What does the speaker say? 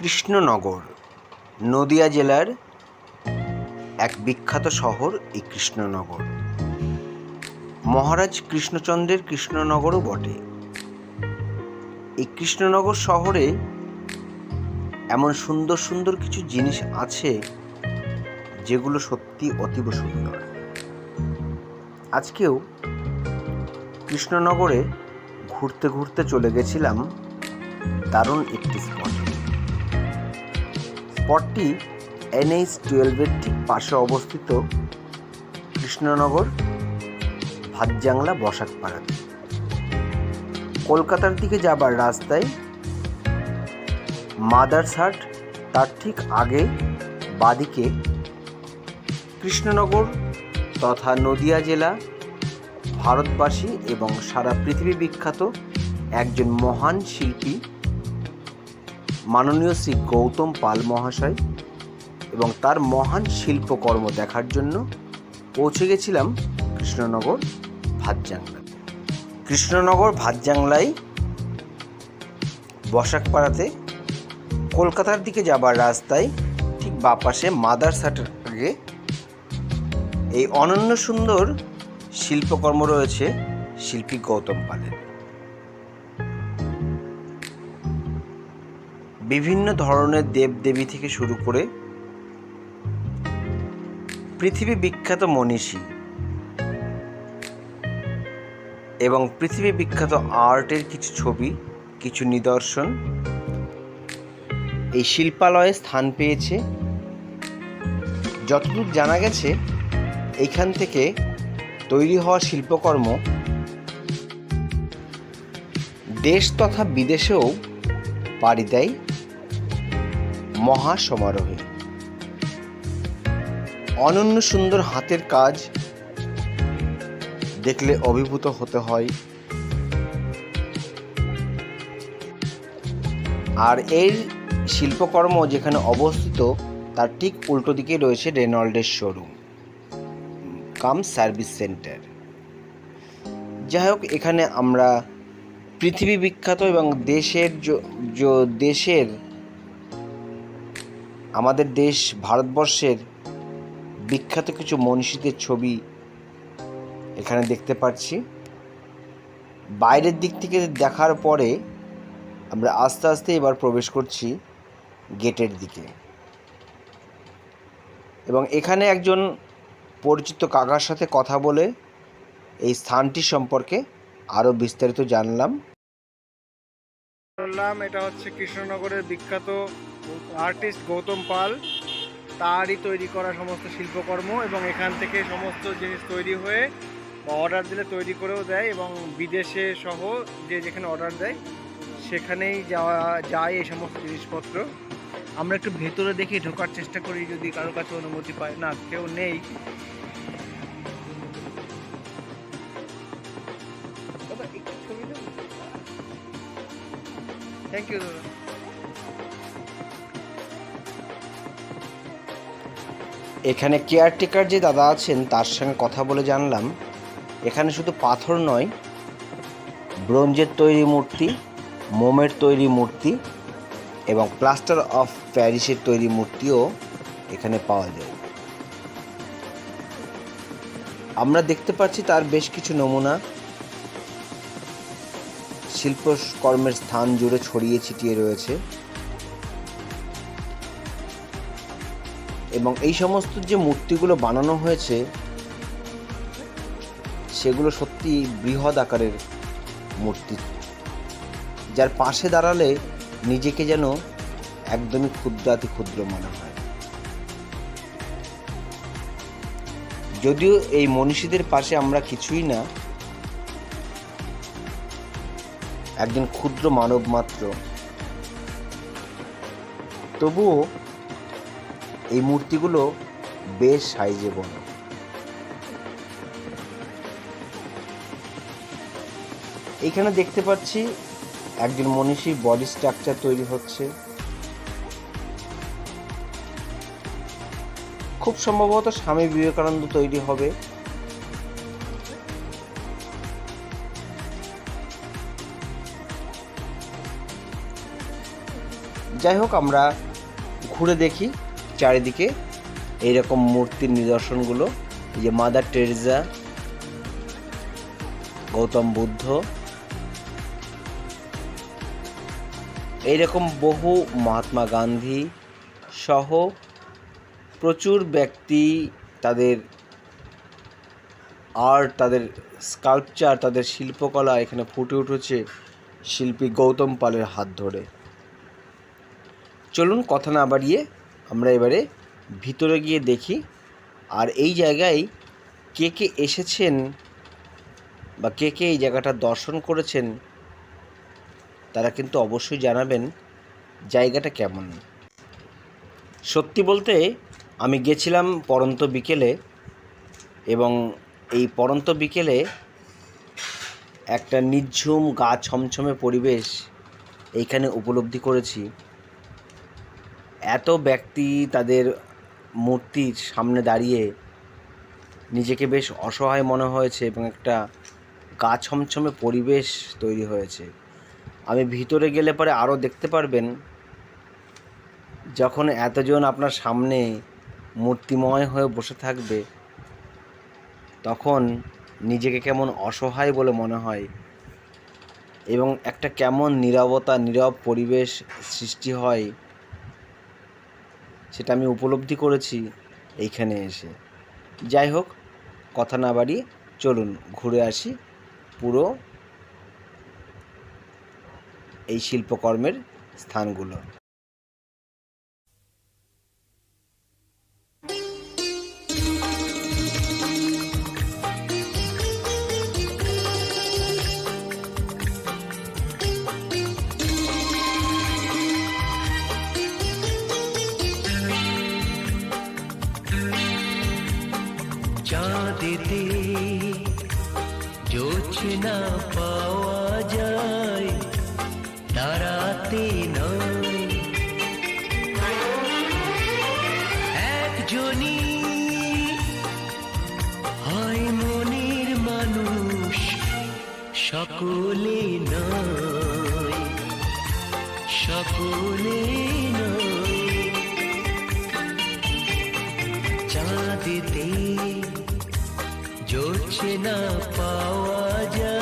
কৃষ্ণনগর নদিয়া জেলার এক বিখ্যাত শহর এই কৃষ্ণনগর। মহারাজ কৃষ্ণচন্দ্রের কৃষ্ণনগরও বটে। এই কৃষ্ণনগর শহরে এমন সুন্দর সুন্দর কিছু জিনিস আছে যেগুলো সত্যি অতীব সুন্দর। আজকেও কৃষ্ণনগরে ঘুরতে ঘুরতে চলে গেছিলাম দারুণ একটি স্পটটি NH-12 ঠিক পাশে অবস্থিত কৃষ্ণনগর ভাতজাংলা বসাকপাড়াতে। কলকাতার দিকে যাবার রাস্তায় মাদারসাট, তার ঠিক আগে বাদিকে কৃষ্ণনগর তথা নদিয়া জেলা, ভারতবাসী এবং সারা পৃথিবী বিখ্যাত একজন মহান শিল্পী মাননীয় শ্রী গৌতম পাল মহাশয় এবং তার মহান শিল্পকর্ম দেখার জন্য পৌঁছে গেছিলাম কৃষ্ণনগর ভাতজাংলাতে। কৃষ্ণনগর ভাতজাংলায় বসাকপাড়াতে কলকাতার দিকে যাবার রাস্তায় ঠিক বাঁ পাশে মাদারসাটের আগে এই অনন্য সুন্দর শিল্পকর্ম রয়েছে শিল্পী গৌতম পালের। বিভিন্ন ধরনের দেবদেবী থেকে শুরু করে পৃথিবী বিখ্যাত মনীষী এবং পৃথিবী বিখ্যাত আর্টের কিছু ছবি, কিছু নিদর্শন এই শিল্পালয়ে স্থান পেয়েছে। যতদূর জানা গেছে এইখান থেকে তৈরি হওয়া শিল্পকর্ম দেশ তথা বিদেশেও পাড়ি দেয় মহা সমারোহে। অনন্য সুন্দর হাতের কাজ দেখলে অভিভূত হতে হয়। আর এই শিল্পকর্ম যেখানে অবস্থিত তার ঠিক উল্টো দিকে রয়েছে রেনল্ডের শোরুম কাম সার্ভিস সেন্টার। যাই হোক, এখানে আমরা পৃথিবী বিখ্যাত এবং দেশের আমাদের দেশ ভারতবর্ষের বিখ্যাত কিছু মনীষীদের ছবি এখানে দেখতে পাচ্ছি। বাইরের দিক থেকে দেখার পরে আমরা আস্তে আস্তে এবার প্রবেশ করছি গেটের দিকে এবং এখানে একজন পরিচিত কাকার সাথে কথা বলে এই স্থানটি সম্পর্কে আরও বিস্তারিত জানলাম। এটা হচ্ছে কৃষ্ণনগরের বিখ্যাত আর্টিস্ট গৌতম পাল, তারই তৈরি করা সমস্ত শিল্পকর্ম এবং এখান থেকে সমস্ত জিনিস তৈরি হয়ে অর্ডার দিলে তৈরি করেও দেয় এবং বিদেশে সহ যেখানে অর্ডার দেয় সেখানেই যায় এই সমস্ত জিনিসপত্র। আমরা একটু ভেতরে দেখে ঢোকার চেষ্টা করি, যদি কারো কাছে অনুমতি পাই। না, কেউ নেই। থ্যাংক ইউ দাদা। এখানে কেয়ারটেকার যে দাদা আছেন তার সঙ্গে কথা বলে জানলাম এখানে শুধু পাথর নয়, ব্রোঞ্জের তৈরি মূর্তি, মোমের তৈরি মূর্তি এবং প্লাস্টার অফ প্যারিসের তৈরি মূর্তিও এখানে পাওয়া যায়। আমরা দেখতে পাচ্ছি তার বেশ কিছু নমুনা শিল্পকর্মের স্থান জুড়ে ছড়িয়ে ছিটিয়ে রয়েছে এবং এই সমস্ত যে মূর্তিগুলো বানানো হয়েছে সেগুলো সত্যি বৃহৎ আকারের মূর্তি, যার পাশে দাঁড়ালে নিজেকে যেন একদমই ক্ষুদ্রাতি ক্ষুদ্র মনে হয়। যদিও এই মনীষীদের পাশে আমরা কিছুই না, একজন ক্ষুদ্র মানব মাত্র, তবুও এই মূর্তিগুলো বেশ সাইজে বড়। এখানে দেখতে পাচ্ছি একজন মনীষীর বডি স্ট্রাকচার তৈরি হচ্ছে। খুব সম্ভবত স্বামী বিবেকানন্দ তৈরি হবে। যাই হোক, আমরা ঘুরে দেখি চারিদিকে এইরকম মূর্তির নিদর্শনগুলো। এই যে মাদার টেরেসা, গৌতম বুদ্ধ, এইরকম বহু মহাত্মা গান্ধী সহ প্রচুর ব্যক্তি তাদের আর্ট, তাদের স্কাল্পচার, তাদের শিল্পকলা এখানে ফুটে উঠেছে শিল্পী গৌতম পালের হাত ধরে। চলুন কথা না বাড়িয়ে আমরা এবারে ভিতরে গিয়ে দেখি। আর এই জায়গায় কে কে এসেছেন বা কে কে এই জায়গাটা দর্শন করেছেন তারা কিন্তু অবশ্যই জানাবেন জায়গাটা কেমন। সত্যি বলতে আমি গেছিলাম পড়ন্ত বিকেলে, এবং এই পড়ন্ত বিকেলে একটা নিঝুম গা ছমছমে পরিবেশ এইখানে উপলব্ধি করেছি। এত ব্যক্তি তাদের মূর্তির সামনে দাঁড়িয়ে নিজেকে বেশ অসহায় মনে হয়েছে এবং একটা গা ছমছমে পরিবেশ তৈরি হয়েছে। আমি ভিতরে গেলে পরে আরও দেখতে পারবেন, যখন এতজন আপনার সামনে মূর্তিময় হয়ে বসে থাকবে তখন নিজেকে কেমন অসহায় বলে মনে হয় এবং একটা কেমন নীরবতা, নীরব পরিবেশ সৃষ্টি হয় সেটা আমি উপলব্ধি করেছি এইখানে এসে। যাই হোক, কথা না বাড়িয়ে চলুন ঘুরে আসি পুরো এই শিল্পকর্মের স্থানগুলো। চাঁদেতে জোছনা পাওয়া যায়, তারাতে নয়। একজনই হয় মনের মানুষ, সকলে নয়, সকলে নয়। চাঁদেতে জোছনা পাওয়া যায়।